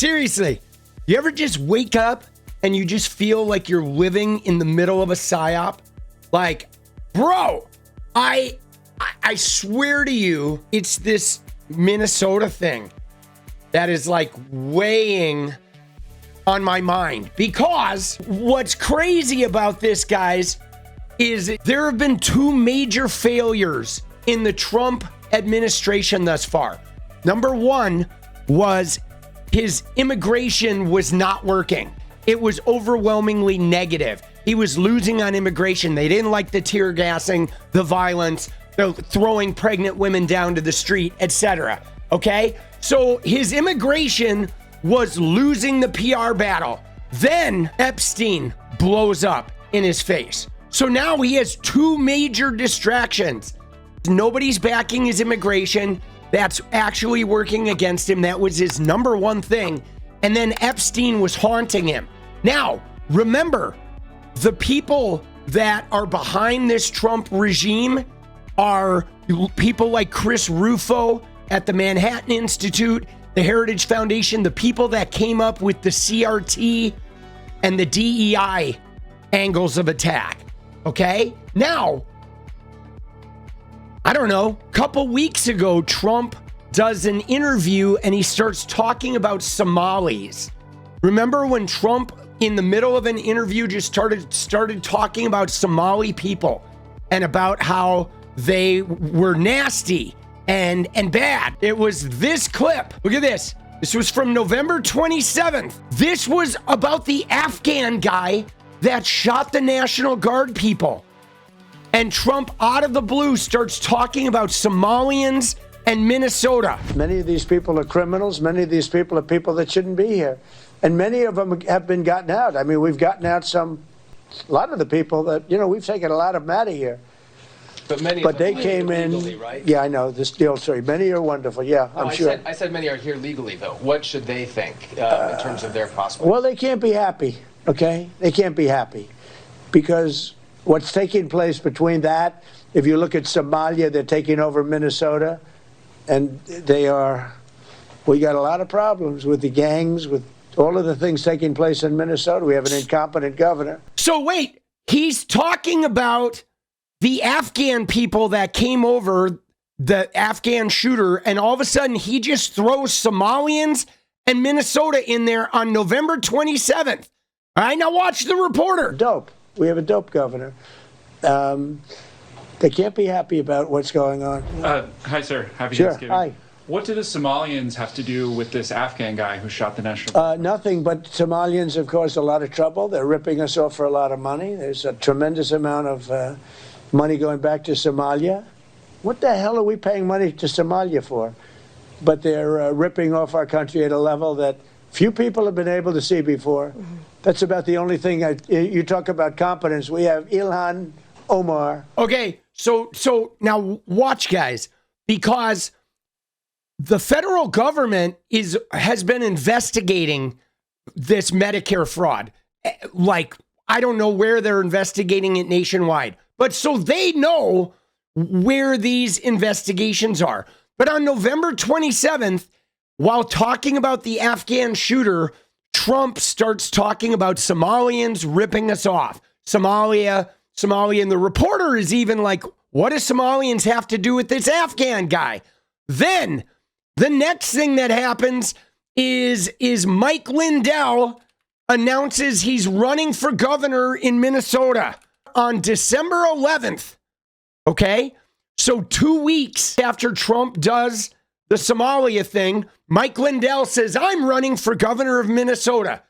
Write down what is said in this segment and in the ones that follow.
seriously, you ever just wake up and you just feel like you're living in the middle of a psyop? Like, bro, I swear to you, it's this Minnesota thing that is like weighing on my mind. Because what's crazy about this, guys, is there have been two major failures in the Trump administration thus far. Number one was his immigration was not working. It was overwhelmingly negative. He was losing on immigration. They didn't like the tear gassing, the violence, the throwing pregnant women down to the street, etc. Okay? So his immigration was losing the PR battle. Then Epstein blows up in his face. So now he has two major distractions. Nobody's backing his immigration. That's actually working against him. That was his number one thing. And then Epstein was haunting him. Now, remember, the people that are behind this Trump regime are people like Chris Rufo at the Manhattan Institute, the Heritage Foundation, the people that came up with the CRT and the DEI angles of attack. Okay? Now, I don't know, a couple weeks ago, Trump does an interview and he starts talking about Somalis. Remember when Trump, in the middle of an interview, just started talking about Somali people and about how they were nasty and bad? It was this clip. Look at this. This was from November 27th. This was about the Afghan guy that shot the National Guard people. And Trump, out of the blue, starts talking about Somalians and Minnesota. Many of these people are criminals. Many of these people are people that shouldn't be here. And many of them have been gotten out. I mean, we've gotten out a lot of the people that, we've taken a lot of them out of here. But they came in legally, right? Yeah, I know this deal. Sorry, many are wonderful. Yeah, I'm sure. I said many are here legally, though. What should they think in terms of their prospects? Well, they can't be happy. Okay, they can't be happy because what's taking place between that, if you look at Somalia, they're taking over Minnesota, and we got a lot of problems with the gangs, with all of the things taking place in Minnesota. We have an incompetent governor. So wait, he's talking about the Afghan people that came over, the Afghan shooter, and all of a sudden he just throws Somalians and Minnesota in there on November 27th. All right, now watch the reporter. Dope. We have a dope governor. They can't be happy about what's going on. Hi, sir. Happy Sure. Thanksgiving. Hi. What do the Somalians have to do with this Afghan guy who shot the National Guard? Nothing, but Somalians have caused a lot of trouble. They're ripping us off for a lot of money. There's a tremendous amount of money going back to Somalia. What the hell are we paying money to Somalia for? But they're ripping off our country at a level that few people have been able to see before. Mm-hmm. That's about the only thing. You talk about competence. We have Ilhan Omar. Okay, so now watch, guys, because the federal government has been investigating this Medicare fraud. Like, I don't know where they're investigating it nationwide, but so they know where these investigations are. But on November 27th, while talking about the Afghan shooter, Trump starts talking about Somalians ripping us off. Somalia, and the reporter is even like, what do Somalians have to do with this Afghan guy? Then the next thing that happens is Mike Lindell announces he's running for governor in Minnesota on December 11th. Okay? So 2 weeks after Trump does the Somalia thing, Mike Lindell says, I'm running for governor of Minnesota.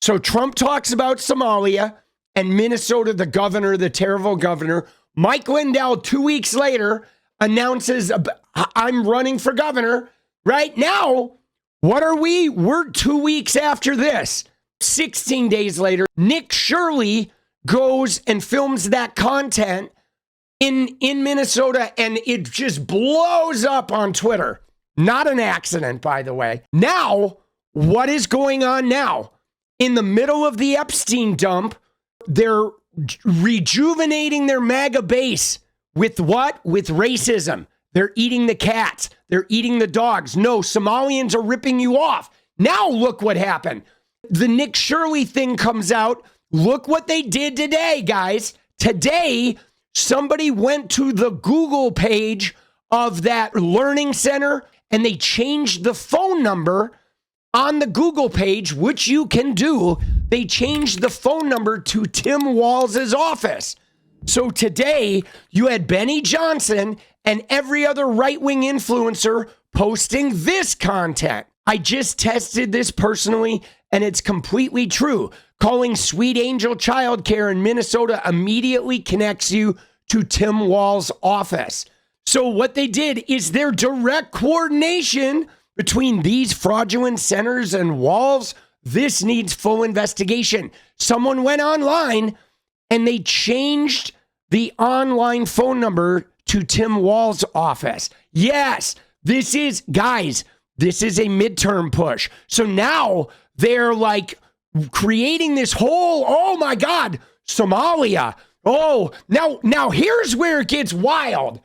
So Trump talks about Somalia and Minnesota, the governor, the terrible governor. Mike Lindell, 2 weeks later, announces, I'm running for governor. Right now, what are we? We're 2 weeks after this. 16 days later, Nick Shirley goes and films that content in Minnesota, and it just blows up on Twitter. Not an accident, by the way. Now, what is going on now? In the middle of the Epstein dump, they're rejuvenating their MAGA base with what? With racism. They're eating the cats. They're eating the dogs. No, Somalians are ripping you off. Now look what happened. The 𝗙cie𝗶�58 thing comes out. Look what they did today, guys. Today, somebody went to the Google page of that learning center and they changed the phone number on the Google page, which you can do. They changed the phone number to Tim Walz's office. So today you had Benny Johnson and every other right-wing influencer posting this content. I just tested this personally and it's completely true. Calling Sweet Angel Childcare in Minnesota immediately connects you to Tim Walz's office. So what they did is their direct coordination between these fraudulent centers and Walz. This needs full investigation. Someone went online and they changed the online phone number to Tim Walz's office. Yes, this is, guys, this is a midterm push. So now they're like creating this whole, oh my God, Somalia. Oh, now here's where it gets wild.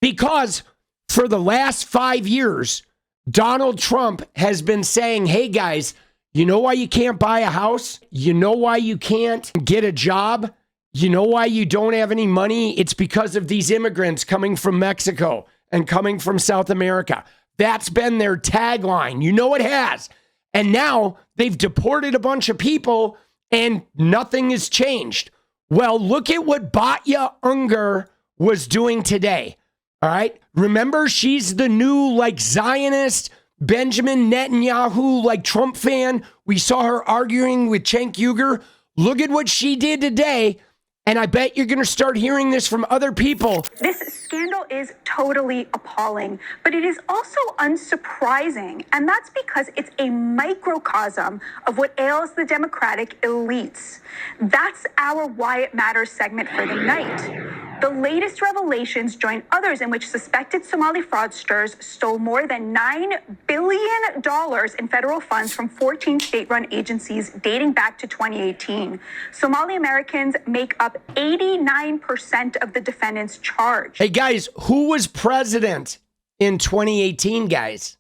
Because for the last 5 years, Donald Trump has been saying, hey guys, you know why you can't buy a house? You know why you can't get a job? You know why you don't have any money? It's because of these immigrants coming from Mexico and coming from South America. That's been their tagline. You know it has. And now they've deported a bunch of people and nothing has changed. Well, look at what 𝗤𝗢𝗟𝗏 was doing today. All right. Remember, she's the new like Zionist Benjamin Netanyahu, like Trump fan. We saw her arguing with Cenk Uygur. Look at what she did today. And I bet you're going to start hearing this from other people. This scandal is totally appalling, but it is also unsurprising. And that's because it's a microcosm of what ails the Democratic elites. That's our Why It Matters segment for the night. The latest revelations join others in which suspected Somali fraudsters stole more than $9 billion in federal funds from 14 state-run agencies dating back to 2018. Somali Americans make up 89% of the defendants charged. Hey, guys, who was president in 2018, guys?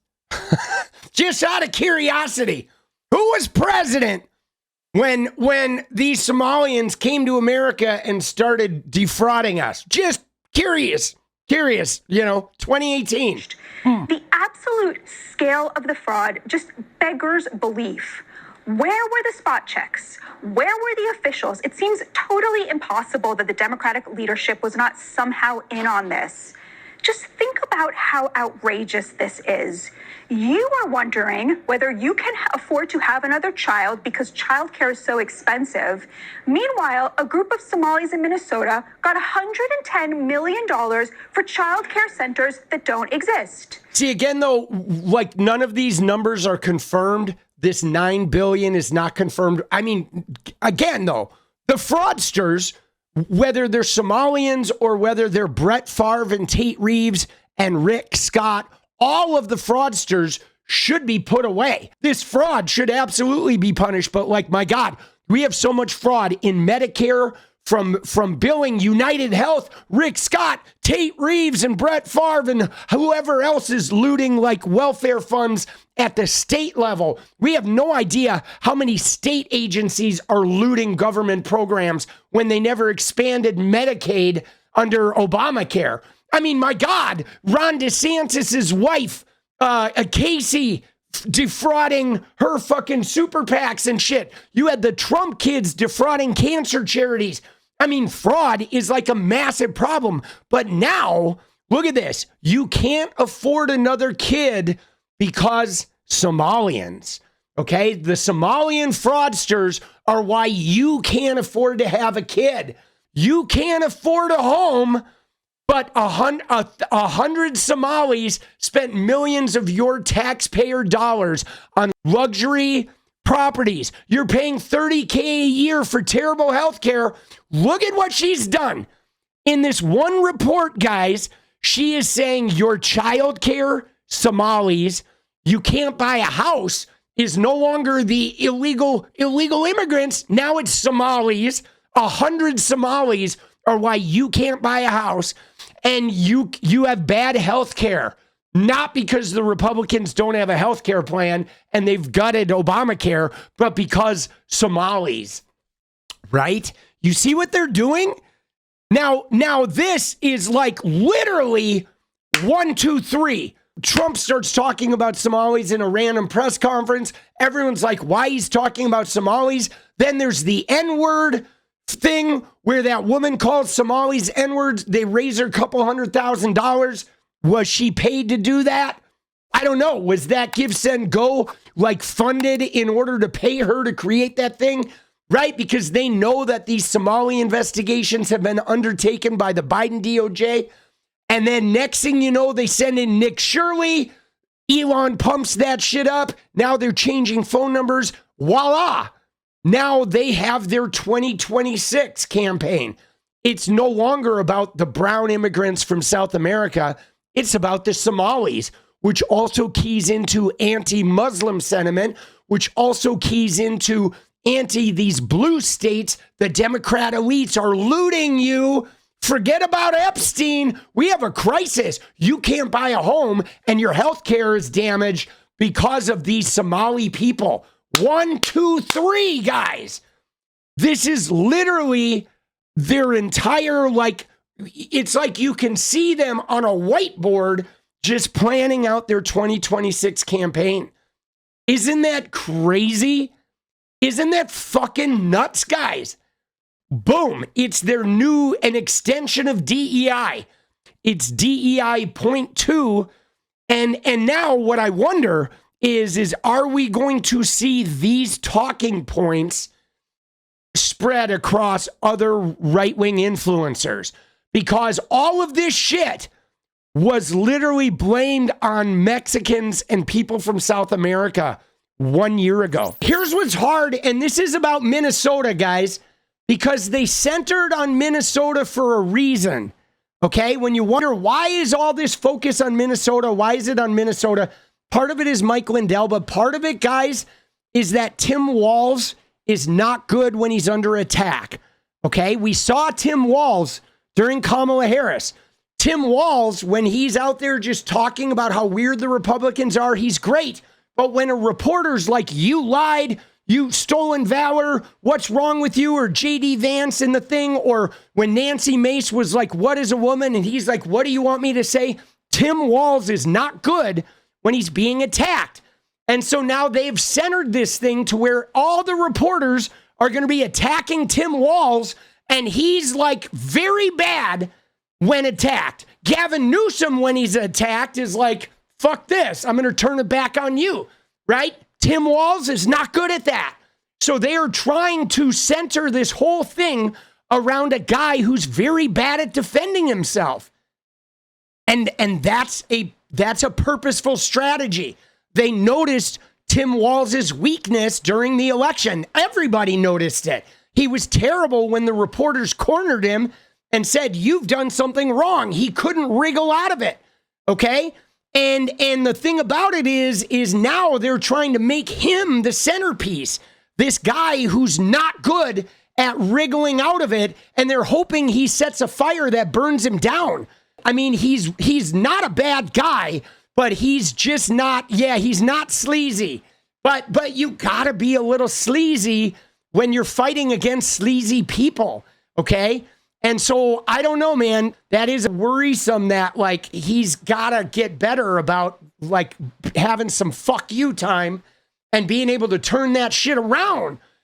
Just out of curiosity, who was president when these Somalians came to America and started defrauding us? Just curious, 2018. The absolute scale of the fraud just beggars belief. Where were the spot checks? Where were the officials? It seems totally impossible that the Democratic leadership was not somehow in on this. Just think about how outrageous this is. You are wondering whether you can afford to have another child because childcare is so expensive. Meanwhile, a group of Somalis in Minnesota got $110 million for childcare centers that don't exist. See, again, though, like none of these numbers are confirmed. This $9 billion is not confirmed. I mean, again, though, the fraudsters, whether they're Somalians or whether they're Brett Favre and Tate Reeves and Rick Scott, all of the fraudsters should be put away. This fraud should absolutely be punished. But like, my God, we have so much fraud in Medicare from billing, United Health, Rick Scott, Tate Reeves, and Brett Favre, and whoever else is looting like welfare funds at the state level. We have no idea how many state agencies are looting government programs when they never expanded Medicaid under Obamacare. I mean, my God, Ron DeSantis's wife, Casey, defrauding her fucking super PACs and shit. You had the Trump kids defrauding cancer charities. I mean, fraud is like a massive problem. But now, look at this. You can't afford another kid because Somalians, okay? The Somalian fraudsters are why you can't afford to have a kid. You can't afford a home, but 100 Somalis spent millions of your taxpayer dollars on luxury properties. You're paying $30K a year for terrible health care. Look at what she's done. In this one report, guys, she is saying your child care, Somalis, you can't buy a house, is no longer the illegal immigrants. Now it's Somalis. 100 Somalis are why you can't buy a house, and you have bad health care. not because the Republicans don't have a health care plan and they've gutted Obamacare, but because Somalis, right? You see what they're doing? Now this is like literally 1, 2, 3. Trump starts talking about Somalis in a random press conference. Everyone's like, why he's talking about Somalis? Then there's the N-word thing where that woman calls Somalis N-words. They raise her a couple $100,000. Was she paid to do that? I don't know. Was that 𝗙𝗪𝗃 like funded in order to pay her to create that thing? Right? Because they know that these Somali investigations have been undertaken by the Biden DOJ. And then next thing you know, they send in Nick Shirley. Elon pumps that shit up. Now they're changing phone numbers. Voila. Now they have their 2026 campaign. It's no longer about the brown immigrants from South America. It's about the Somalis, which also keys into anti-Muslim sentiment, which also keys into these blue states. The Democrat elites are looting you. Forget about Epstein. We have a crisis. You can't buy a home and your health care is damaged because of these Somali people. 1, 2, 3, guys. This is literally their entire, like, it's like you can see them on a whiteboard just planning out their 2026 campaign. Isn't that crazy? Isn't that fucking nuts, guys? Boom. It's their new, an extension of DEI. It's DEI point 2. And now what I wonder is are we going to see these talking points spread across other right-wing influencers? Because all of this shit was literally blamed on Mexicans and people from South America 1 year ago. Here's what's hard, and this is about Minnesota, guys, because they centered on Minnesota for a reason, okay? When you wonder, why is all this focus on Minnesota? Why is it on Minnesota? Part of it is Mike Lindell, but part of it, guys, is that Tim Walz is not good when he's under attack, okay? We saw Tim Walz during Kamala Harris. Tim Walz, when he's out there just talking about how weird the Republicans are, he's great. But when a reporter's like, you lied, you stolen valor, what's wrong with you? Or J.D. Vance in the thing, or when Nancy Mace was like, what is a woman? And he's like, what do you want me to say? Tim Walz is not good when he's being attacked. And so now they've centered this thing to where all the reporters are going to be attacking Tim Walz, and he's like very bad when attacked. Gavin Newsom, when he's attacked, is like, fuck this, I'm going to turn it back on you, right? Tim Walz is not good at that. So they are trying to center this whole thing around a guy who's very bad at defending himself. And that's a purposeful strategy. They noticed Tim Walz's weakness during the election. Everybody noticed it. He was terrible when the reporters cornered him and said, you've done something wrong. He couldn't wriggle out of it. Okay? And the thing about it is now they're trying to make him the centerpiece. This guy who's not good at wriggling out of it, and they're hoping he sets a fire that burns him down. I mean, he's not a bad guy, but he's just not, he's not sleazy. But you gotta be a little sleazy when you're fighting against sleazy people, okay? And so, I don't know, man, that is worrisome that, like, he's gotta get better about, like, having some fuck you time and being able to turn that shit around.